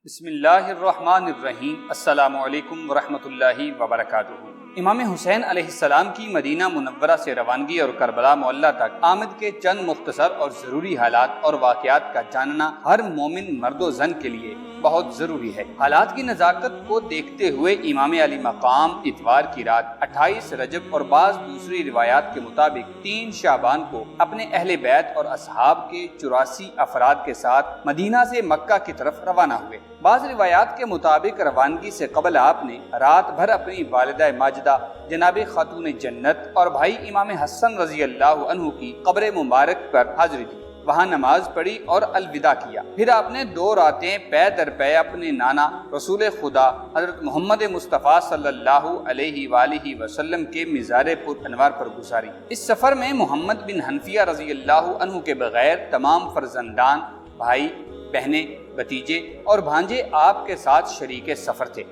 بسم اللہ الرحمن الرحیم۔ السلام علیکم ورحمۃ اللہ وبرکاتہ۔ امام حسین علیہ السلام کی مدینہ منورہ سے روانگی اور کربلا معلیٰ تک آمد کے چند مختصر اور ضروری حالات اور واقعات کا جاننا ہر مومن مرد و زن کے لیے بہت ضروری ہے۔ حالات کی نزاکت کو دیکھتے ہوئے امام علی مقام اتوار کی رات 28 رجب اور بعض دوسری روایات کے مطابق 3 شعبان کو اپنے اہل بیت اور اصحاب کے 84 افراد کے ساتھ مدینہ سے مکہ کی طرف روانہ ہوئے۔ بعض روایات کے مطابق روانگی سے قبل آپ نے رات بھر اپنی والدہ ماجدہ جناب خاتون جنت اور بھائی امام حسن رضی اللہ عنہ کی قبر مبارک پر حاضری دی، وہاں نماز پڑھی اور الوداع کیا۔ پھر آپ نے 2 راتیں پے در پے اپنے نانا رسول خدا حضرت محمد مصطفیٰ صلی اللہ علیہ وآلہ وسلم کے مزار پر انوار پر گزاری۔ اس سفر میں محمد بن حنفیہ رضی اللہ عنہ کے بغیر تمام فرزندان، بھائی، بہنیں، بھتیجے اور بھانجے آپ کے ساتھ شریک سفر تھے۔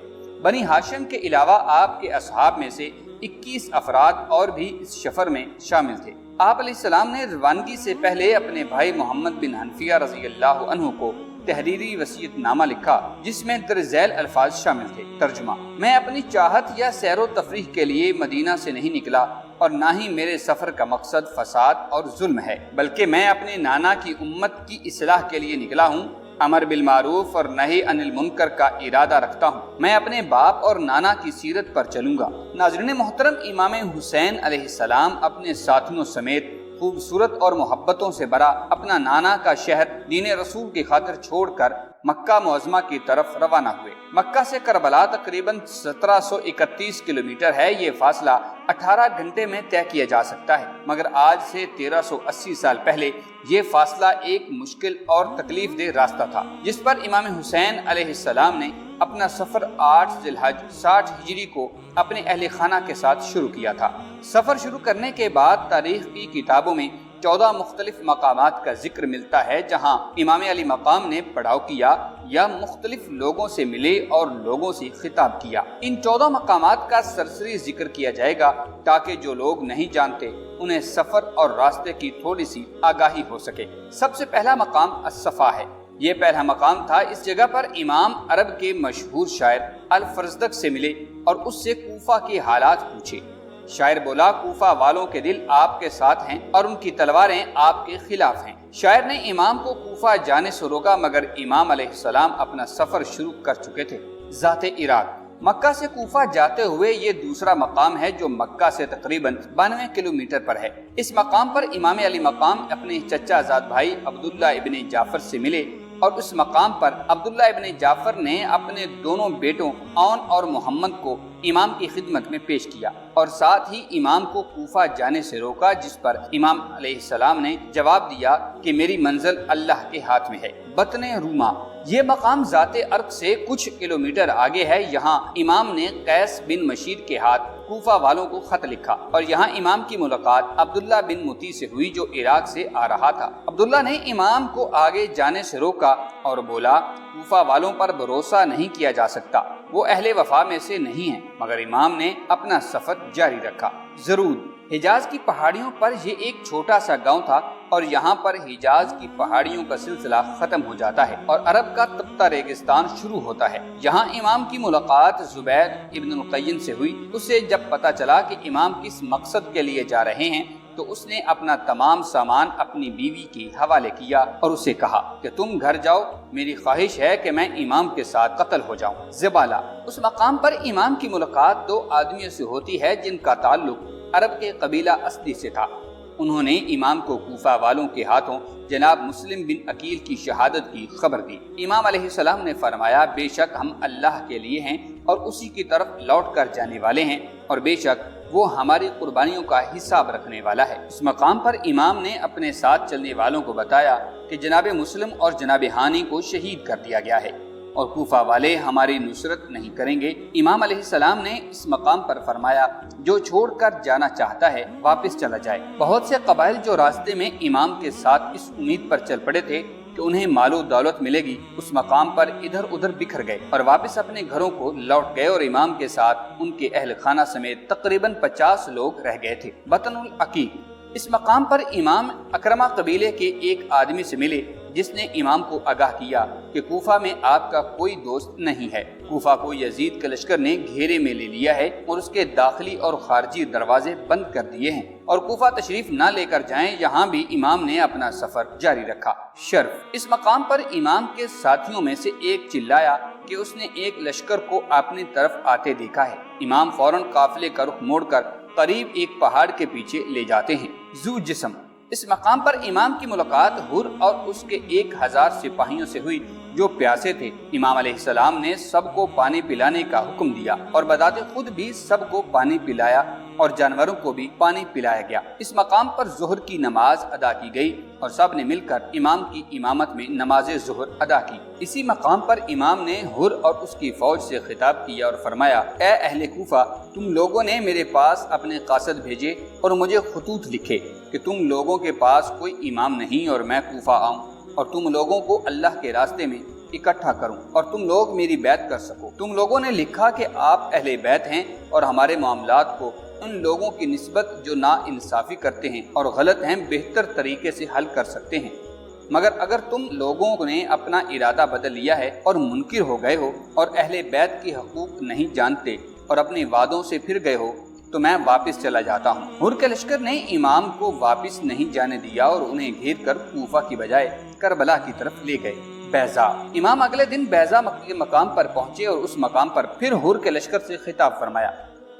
بنی ہاشم کے علاوہ آپ کے اصحاب میں سے 21 افراد اور بھی اس سفر میں شامل تھے۔ آپ علیہ السلام نے روانگی سے پہلے اپنے بھائی محمد بن حنفیہ رضی اللہ عنہ کو تحریری وصیت نامہ لکھا، جس میں درج ذیل الفاظ شامل تھے۔ ترجمہ: میں اپنی چاہت یا سیر و تفریح کے لیے مدینہ سے نہیں نکلا اور نہ ہی میرے سفر کا مقصد فساد اور ظلم ہے، بلکہ میں اپنے نانا کی امت کی اصلاح کے لیے نکلا ہوں۔ امر بالمعروف اور نہی عن المنکر کا ارادہ رکھتا ہوں۔ میں اپنے باپ اور نانا کی سیرت پر چلوں گا۔ ناظرین محترم، امام حسین علیہ السلام اپنے ساتھیوں سمیت خوبصورت اور محبتوں سے بھرا اپنا نانا کا شہر دین رسول کی خاطر چھوڑ کر مکہ معظمہ کی طرف روانہ ہوئے۔ مکہ سے کربلا تقریباً 1731 کلومیٹر ہے۔ یہ فاصلہ 18 گھنٹے میں طے کیا جا سکتا ہے، مگر آج سے 1380 سال پہلے یہ فاصلہ ایک مشکل اور تکلیف دہ راستہ تھا، جس پر امام حسین علیہ السلام نے اپنا سفر 8 ذی الحج 60 ہجری کو اپنے اہل خانہ کے ساتھ شروع کیا تھا۔ سفر شروع کرنے کے بعد تاریخ کی کتابوں میں 14 مختلف مقامات کا ذکر ملتا ہے جہاں امام علی مقام نے پڑاؤ کیا یا مختلف لوگوں سے ملے اور لوگوں سے خطاب کیا۔ ان 14 مقامات کا سرسری ذکر کیا جائے گا تاکہ جو لوگ نہیں جانتے انہیں سفر اور راستے کی تھوڑی سی آگاہی ہو سکے۔ سب سے پہلا مقام الصفا ہے۔ یہ پہلا مقام تھا۔ اس جگہ پر امام عرب کے مشہور شاعر الفرزدق سے ملے اور اس سے کوفہ کے حالات پوچھے۔ شاعر بولا، کوفہ والوں کے دل آپ کے ساتھ ہیں اور ان کی تلواریں آپ کے خلاف ہیں۔ شاعر نے امام کو کوفہ جانے سے روکا، مگر امام علیہ السلام اپنا سفر شروع کر چکے تھے۔ ذات عراق مکہ سے کوفہ جاتے ہوئے یہ دوسرا مقام ہے جو مکہ سے تقریباً 92 کلومیٹر پر ہے۔ اس مقام پر امام علی مقام اپنے چچا زاد بھائی عبداللہ ابن جعفر سے ملے اور اس مقام پر عبداللہ ابن جعفر نے اپنے دونوں بیٹوں عون اور محمد کو امام کی خدمت میں پیش کیا اور ساتھ ہی امام کو کوفہ جانے سے روکا، جس پر امام علیہ السلام نے جواب دیا کہ میری منزل اللہ کے ہاتھ میں ہے۔ بطن روما یہ مقام ذات عرق سے کچھ کلومیٹر آگے ہے۔ یہاں امام نے قیس بن مشیر کے ہاتھ کوفہ والوں کو خط لکھا اور یہاں امام کی ملاقات عبداللہ بن متی سے ہوئی جو عراق سے آ رہا تھا۔ عبداللہ نے امام کو آگے جانے سے روکا اور بولا، کوفہ والوں پر بھروسہ نہیں کیا جا سکتا، وہ اہل وفا میں سے نہیں ہیں، مگر امام نے اپنا سفر جاری رکھا۔ ضرور حجاز کی پہاڑیوں پر یہ ایک چھوٹا سا گاؤں تھا اور یہاں پر حجاز کی پہاڑیوں کا سلسلہ ختم ہو جاتا ہے اور عرب کا تپتا ریگستان شروع ہوتا ہے۔ یہاں امام کی ملاقات زبیر ابن القیم سے ہوئی۔ اسے جب پتا چلا کہ امام کس مقصد کے لیے جا رہے ہیں تو اس نے اپنا تمام سامان اپنی بیوی کے حوالے کیا اور اسے کہا کہ تم گھر جاؤ، میری خواہش ہے کہ میں امام کے ساتھ قتل ہو جاؤں۔ زبالہ اس مقام پر امام کی ملاقات 2 آدمیوں سے ہوتی ہے جن کا تعلق عرب کے قبیلہ اسدی سے تھا۔ انہوں نے امام کو کوفہ والوں کے ہاتھوں جناب مسلم بن عقیل کی شہادت کی خبر دی۔ امام علیہ السلام نے فرمایا، بے شک ہم اللہ کے لیے ہیں اور اسی کی طرف لوٹ کر جانے والے ہیں، اور بے شک وہ ہماری قربانیوں کا حساب رکھنے والا ہے۔ اس مقام پر امام نے اپنے ساتھ چلنے والوں کو بتایا کہ جناب مسلم اور جناب ہانی کو شہید کر دیا گیا ہے اور کوفہ والے ہماری نصرت نہیں کریں گے۔ امام علیہ السلام نے اس مقام پر فرمایا، جو چھوڑ کر جانا چاہتا ہے واپس چلا جائے۔ بہت سے قبائل جو راستے میں امام کے ساتھ اس امید پر چل پڑے تھے کہ انہیں مال و دولت ملے گی، اس مقام پر ادھر ادھر بکھر گئے اور واپس اپنے گھروں کو لوٹ گئے اور امام کے ساتھ ان کے اہل خانہ سمیت تقریباً 50 لوگ رہ گئے تھے۔ بطن العقیق اس مقام پر امام اکرمہ قبیلے کے ایک آدمی سے ملے جس نے امام کو آگاہ کیا کہ کوفہ میں آپ کا کوئی دوست نہیں ہے۔ کوفہ کو یزید کے لشکر نے گھیرے میں لے لیا ہے اور اس کے داخلی اور خارجی دروازے بند کر دیے ہیں، اور کوفہ تشریف نہ لے کر جائیں، یہاں بھی امام نے اپنا سفر جاری رکھا۔ شرف، اس مقام پر امام کے ساتھیوں میں سے ایک چلایا کہ اس نے ایک لشکر کو اپنی طرف آتے دیکھا ہے۔ امام فوراً قافلے کا رخ موڑ کر قریب ایک پہاڑ کے پیچھے لے جاتے ہیں۔ ذو جسم، اس مقام پر امام کی ملاقات حر اور اس کے 1000 سپاہیوں سے ہوئی جو پیاسے تھے۔ امام علیہ السلام نے سب کو پانی پلانے کا حکم دیا اور بذات خود بھی سب کو پانی پلایا اور جانوروں کو بھی پانی پلایا گیا۔ اس مقام پر ظہر کی نماز ادا کی گئی اور سب نے مل کر امام کی امامت میں نماز ظہر ادا کی۔ اسی مقام پر امام نے حر اور اس کی فوج سے خطاب کیا اور فرمایا، اے اہل کوفہ، تم لوگوں نے میرے پاس اپنے قاصد بھیجے اور مجھے خطوط لکھے کہ تم لوگوں کے پاس کوئی امام نہیں اور میں کوفہ آؤں اور تم لوگوں کو اللہ کے راستے میں اکٹھا کروں اور تم لوگ میری بیعت کر سکو۔ تم لوگوں نے لکھا کہ آپ اہل بیت ہیں اور ہمارے معاملات کو ان لوگوں کی نسبت جو نا انصافی کرتے ہیں اور غلط ہیں بہتر طریقے سے حل کر سکتے ہیں، مگر اگر تم لوگوں نے اپنا ارادہ بدل لیا ہے اور منکر ہو گئے ہو اور اہل بیت کی حقوق نہیں جانتے اور اپنے وعدوں سے پھر گئے ہو تو میں واپس چلا جاتا ہوں۔ حر کے لشکر نے امام کو واپس نہیں جانے دیا اور انہیں گھیر کر کوفہ کی بجائے کربلا کی طرف لے گئے۔ بیضا، امام اگلے دن بیضا کے مقام پر پہنچے اور اس مقام پر پھر حر کے لشکر سے خطاب فرمایا۔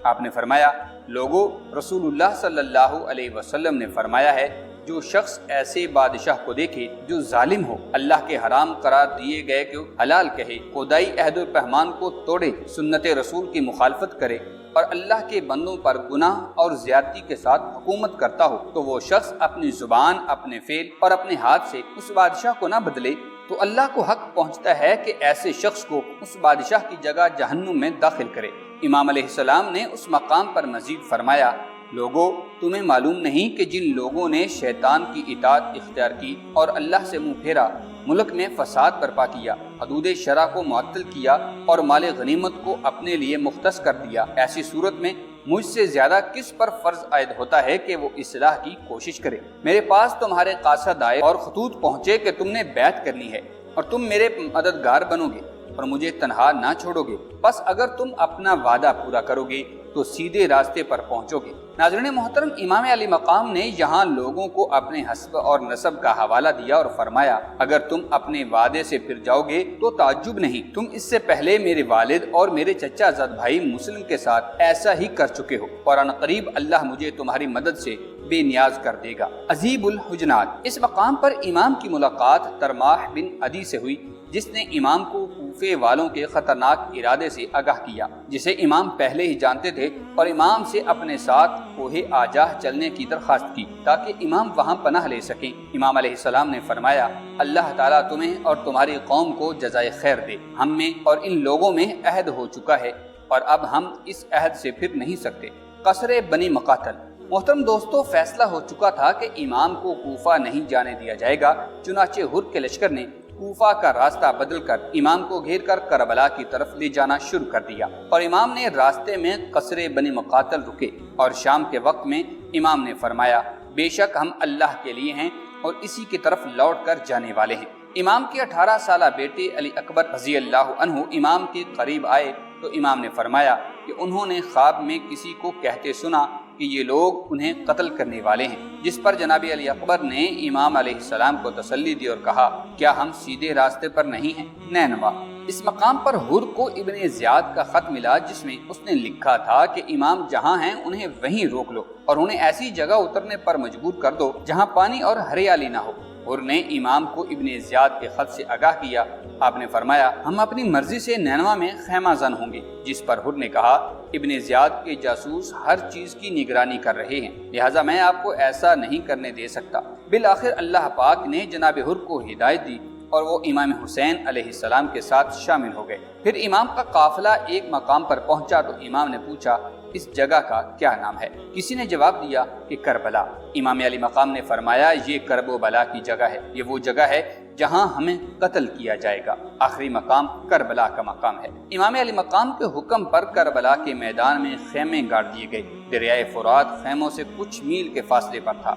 آپ نے فرمایا، لوگو، رسول اللہ صلی اللہ علیہ وسلم نے فرمایا ہے، جو شخص ایسے بادشاہ کو دیکھے جو ظالم ہو، اللہ کے حرام قرار دیے گئے کو حلال کہے، خدائی عہد و پیمان کو توڑے، سنت رسول کی مخالفت کرے اور اللہ کے بندوں پر گناہ اور زیادتی کے ساتھ حکومت کرتا ہو، تو وہ شخص اپنی زبان، اپنے فعل اور اپنے ہاتھ سے اس بادشاہ کو نہ بدلے تو اللہ کو حق پہنچتا ہے کہ ایسے شخص کو اس بادشاہ کی جگہ جہنم میں داخل کرے۔ امام علیہ السلام نے اس مقام پر مزید فرمایا، لوگو، تمہیں معلوم نہیں کہ جن لوگوں نے شیطان کی اطاعت اختیار کی اور اللہ سے منہ پھیرا، ملک میں فساد برپا کیا، حدود شرع کو معطل کیا اور مال غنیمت کو اپنے لیے مختص کر دیا، ایسی صورت میں مجھ سے زیادہ کس پر فرض عائد ہوتا ہے کہ وہ اصلاح کی کوشش کرے؟ میرے پاس تمہارے قاصد آئے اور خطوط پہنچے کہ تم نے بیعت کرنی ہے اور تم میرے مددگار بنو گے اور مجھے تنہا نہ چھوڑو گے، بس اگر تم اپنا وعدہ پورا کرو گے تو سیدھے راستے پر پہنچو گے۔ ناظرین محترم، امام علی مقام نے یہاں لوگوں کو اپنے حسب اور نسب کا حوالہ دیا اور فرمایا، اگر تم اپنے وعدے سے پھر جاؤ گے تو تعجب نہیں، تم اس سے پہلے میرے والد اور میرے چچا زاد بھائی مسلم کے ساتھ ایسا ہی کر چکے ہو، اور ان قریب اللہ مجھے تمہاری مدد سے بے نیاز کر دے گا۔ عذیب الحجنات، اس مقام پر امام کی ملاقات ترماح بن عدی سے ہوئی، جس نے امام کو کوفے والوں کے خطرناک ارادے سے آگاہ کیا، جسے امام پہلے ہی جانتے تھے، اور امام سے اپنے ساتھ کوہ آجاہ چلنے کی درخواست کی تاکہ امام وہاں پناہ لے سکیں۔ امام علیہ السلام نے فرمایا، اللہ تعالیٰ تمہیں اور تمہاری قوم کو جزائے خیر دے، ہم میں اور ان لوگوں میں عہد ہو چکا ہے اور اب ہم اس عہد سے پھر نہیں سکتے۔ قصر بنی مقاتل، محترم دوستو، فیصلہ ہو چکا تھا کہ امام کو کوفہ نہیں جانے دیا جائے گا، چنانچہ حر کے لشکر نے کوفہ کا راستہ بدل کر امام کو گھیر کر کربلا کی طرف لے جانا شروع کر دیا، اور امام نے راستے میں قصر بنی مقاتل رکے، اور شام کے وقت میں امام نے فرمایا، بے شک ہم اللہ کے لیے ہیں اور اسی کی طرف لوٹ کر جانے والے ہیں۔ امام کے 18 سالہ بیٹے علی اکبر رضی اللہ عنہ امام کے قریب آئے تو امام نے فرمایا کہ انہوں نے خواب میں کسی کو کہتے سنا کہ یہ لوگ انہیں قتل کرنے والے ہیں، جس پر جناب علی اکبر نے امام علیہ السلام کو تسلی دی اور کہا، کیا ہم سیدھے راستے پر نہیں ہیں؟ نینوا، اس مقام پر حر کو ابن زیاد کا خط ملا جس میں اس نے لکھا تھا کہ امام جہاں ہیں انہیں وہیں روک لو اور انہیں ایسی جگہ اترنے پر مجبور کر دو جہاں پانی اور ہریالی نہ ہو۔ حر نے امام کو ابن زیاد کے خط سے آگاہ کیا۔ آپ نے فرمایا، ہم اپنی مرضی سے نینوا میں خیمہ زن ہوں گے، جس پر حر نے کہا، ابن زیاد کے جاسوس ہر چیز کی نگرانی کر رہے ہیں، لہٰذا میں آپ کو ایسا نہیں کرنے دے سکتا۔ بالآخر اللہ پاک نے جناب حر کو ہدایت دی اور وہ امام حسین علیہ السلام کے ساتھ شامل ہو گئے۔ پھر امام کا قافلہ ایک مقام پر پہنچا تو امام نے پوچھا، اس جگہ کا کیا نام ہے؟ کسی نے جواب دیا کہ کربلا۔ امام علی مقام نے فرمایا، یہ کرب و بلا کی جگہ ہے، یہ وہ جگہ ہے جہاں ہمیں قتل کیا جائے گا۔ آخری مقام کربلا کا مقام ہے۔ امام علی مقام کے حکم پر کربلا کے میدان میں خیمے گاڑ دیے گئے۔ دریائے فرات خیموں سے کچھ میل کے فاصلے پر تھا۔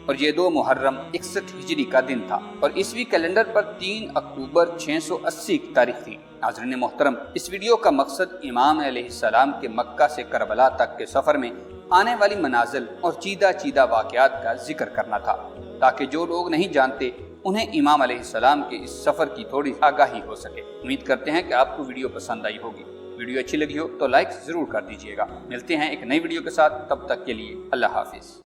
اور یہ 2 محرم 61 ہجری کا دن تھا اور عیسوی کیلنڈر پر 3 اکتوبر 680 کی تاریخ تھی۔ ناظرین محترم، اس ویڈیو کا مقصد امام علیہ السلام کے مکہ سے کربلا تک کے سفر میں آنے والی منازل اور چیدہ واقعات کا ذکر کرنا تھا، تاکہ جو لوگ نہیں جانتے انہیں امام علیہ السلام کے اس سفر کی تھوڑی آگاہی ہو سکے۔ امید کرتے ہیں کہ آپ کو ویڈیو پسند آئی ہوگی۔ ویڈیو اچھی لگی ہو تو لائک ضرور کر دیجیے گا۔ ملتے ہیں ایک نئی ویڈیو کے ساتھ، تب تک کے لیے اللہ حافظ۔